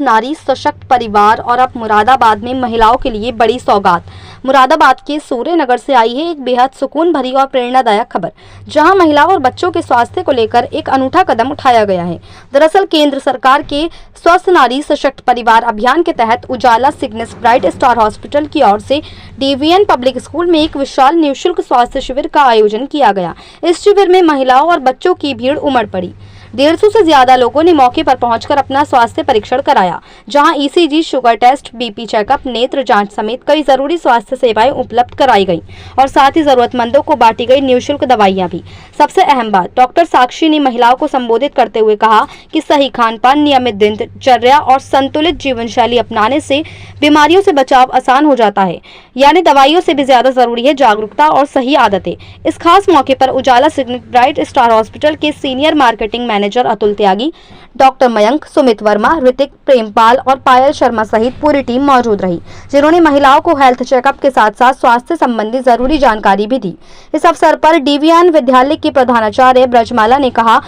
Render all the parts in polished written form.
स्वस्थ नारी सशक्त परिवार और अब मुरादाबाद में महिलाओं के लिए बड़ी सौगात। मुरादाबाद के सूर्यनगर से आई है एक बेहद सुकून भरी और प्रेरणादायक खबर, जहां महिलाओं और बच्चों के स्वास्थ्य को लेकर एक अनूठा कदम उठाया गया है। दरअसल केंद्र सरकार के स्वस्थ नारी सशक्त परिवार अभियान के तहत उजाला सिग्नेस ब्राइट स्टार हॉस्पिटल की ओर से डीवीएन पब्लिक स्कूल में एक विशाल निःशुल्क स्वास्थ्य शिविर का आयोजन किया गया। इस शिविर में महिलाओं और बच्चों की भीड़ उमड़ पड़ी। 150 से ज्यादा लोगों ने मौके पर पहुंचकर अपना स्वास्थ्य परीक्षण कराया, जहां ECG, sugar test, BP checkup, नेत्र जांच समेत कई जरूरी स्वास्थ्य सेवाएं उपलब्ध कराई गईं और साथ ही जरूरतमंदों को बांटी गई निःशुल्क दवाइयां भी। सबसे अहम बात, डॉक्टर साक्षी ने महिलाओं को संबोधित करते हुए कहा कि सही खान-पान, नियमित दिनचर्या और संतुलित जीवन शैली अपनाने से बीमारियों से बचाव आसान हो जाता है। यानी दवाइयों से भी ज्यादा जरूरी है जागरूकता और सही आदतें। इस खास मौके पर उजाला सिग्नेस ब्राइट स्टार हॉस्पिटल के सीनियर मार्केटिंग मैनेजर अतुल त्यागी, डॉक्टर मयंक, सुमित वर्मा, ऋतिक, प्रेमपाल और पायल शर्मा सहित पूरी टीम मौजूद रही, जिन्होंने महिलाओं को हेल्थ चेकअप के साथ साथ स्वास्थ्य संबंधी जरूरी जानकारी भी दी। इस अवसर पर डीवीएन विद्यालय की प्रधानाचार्य ब्रजमाला ने कहा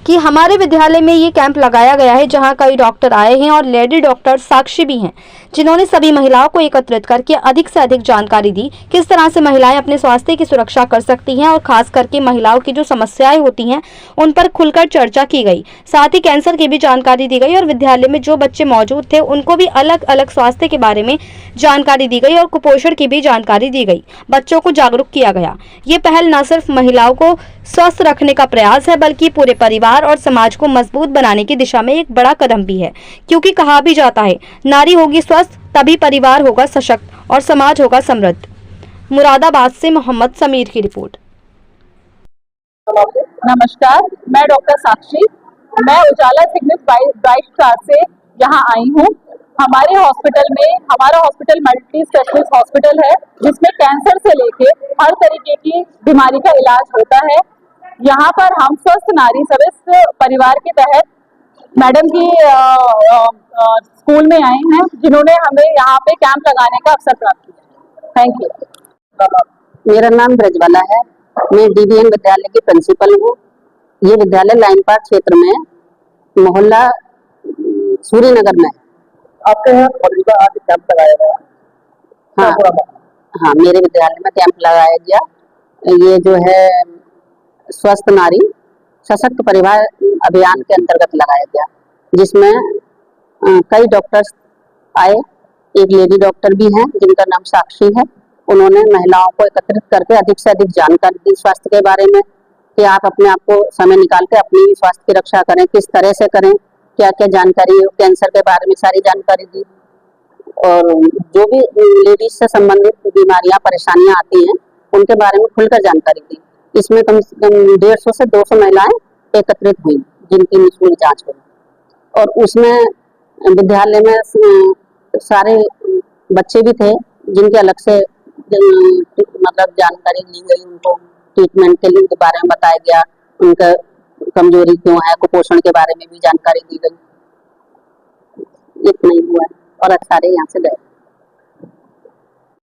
कि हमारे विद्यालय में ये कैंप लगाया गया है, जहां कई डॉक्टर आए हैं और लेडी डॉक्टर साक्षी भी हैं, जिन्होंने सभी महिलाओं को एकत्रित करके अधिक से अधिक जानकारी दी, किस तरह से महिलाएं अपने स्वास्थ्य की सुरक्षा कर सकती हैं और खास करके महिलाओं की जो समस्याएं होती हैं उन पर खुलकर चर्चा की गई। साथ ही कैंसर की भी जानकारी दी गई और विद्यालय में जो बच्चे मौजूद थे उनको भी अलग अलग स्वास्थ्य के बारे में जानकारी दी गई और कुपोषण की भी जानकारी दी गई। बच्चों को जागरूक किया गया। ये पहल न सिर्फ महिलाओं को स्वस्थ रखने का प्रयास है, बल्कि पूरे परिवार और समाज को मजबूत बनाने की दिशा में एक बड़ा कदम भी है, क्योंकि कहा भी जाता है, नारी होगी स्वस्थ तभी परिवार होगा सशक्त और समाज होगा समृद्ध। मुरादाबाद से मोहम्मद समीर की रिपोर्ट। नमस्कार, मैं डॉक्टर साक्षी, मैं उजाला सिग्नेस ब्राइट स्टार से यहाँ आई हूँ। हमारे हॉस्पिटल में, हमारा हॉस्पिटल मल्टी स्पेशलिस्ट हॉस्पिटल है, जिसमें कैंसर से लेके हर तरीके की बीमारी का इलाज होता है। यहाँ पर हम स्वस्थ नारी सदस्य परिवार के तहत मैडम की स्कूल में आए हैं, जिन्होंने हमें यहाँ पे कैंप लगाने का अवसर प्राप्त किया। Thank you. मेरा नाम ब्रजवाला है, मैं डीवीएन विद्यालय की प्रिंसिपल हूँ। ये विद्यालय लाइन पार्क क्षेत्र में, मोहल्ला सूर्यनगर में। आपके यहाँ आज कैंप लगाया गया? हाँ, मेरे विद्यालय में कैंप लगाया गया। ये जो है स्वस्थ नारी सशक्त परिवार अभियान के अंतर्गत लगाया गया, जिसमें कई डॉक्टर्स आए। एक लेडी डॉक्टर भी हैं जिनका नाम साक्षी है। उन्होंने महिलाओं को एकत्रित करके अधिक से अधिक जानकारी दी स्वास्थ्य के बारे में, कि आप अपने आप को समय निकाल के अपनी स्वास्थ्य की रक्षा करें, किस तरह से करें, क्या क्या जानकारी, कैंसर के बारे में सारी जानकारी दी। और जो भी लेडीज से संबंधित बीमारियां, परेशानियां आती हैं, उनके बारे में खुलकर जानकारी दी। इसमें कम से कम 150 से 200 महिलाएं एकत्रित हुई, जिनकी निःशुल्क जांच हुई। और उसमें विद्यालय में सारे बच्चे भी थे, जिनके अलग से मतलब जानकारी ली गई। उनको ट्रीटमेंट के लिए बारे में बताया गया, उनका कमजोरी क्यों है, कुपोषण के बारे में भी जानकारी दी गई। इतना ही हुआ और सारे यहाँ से गए।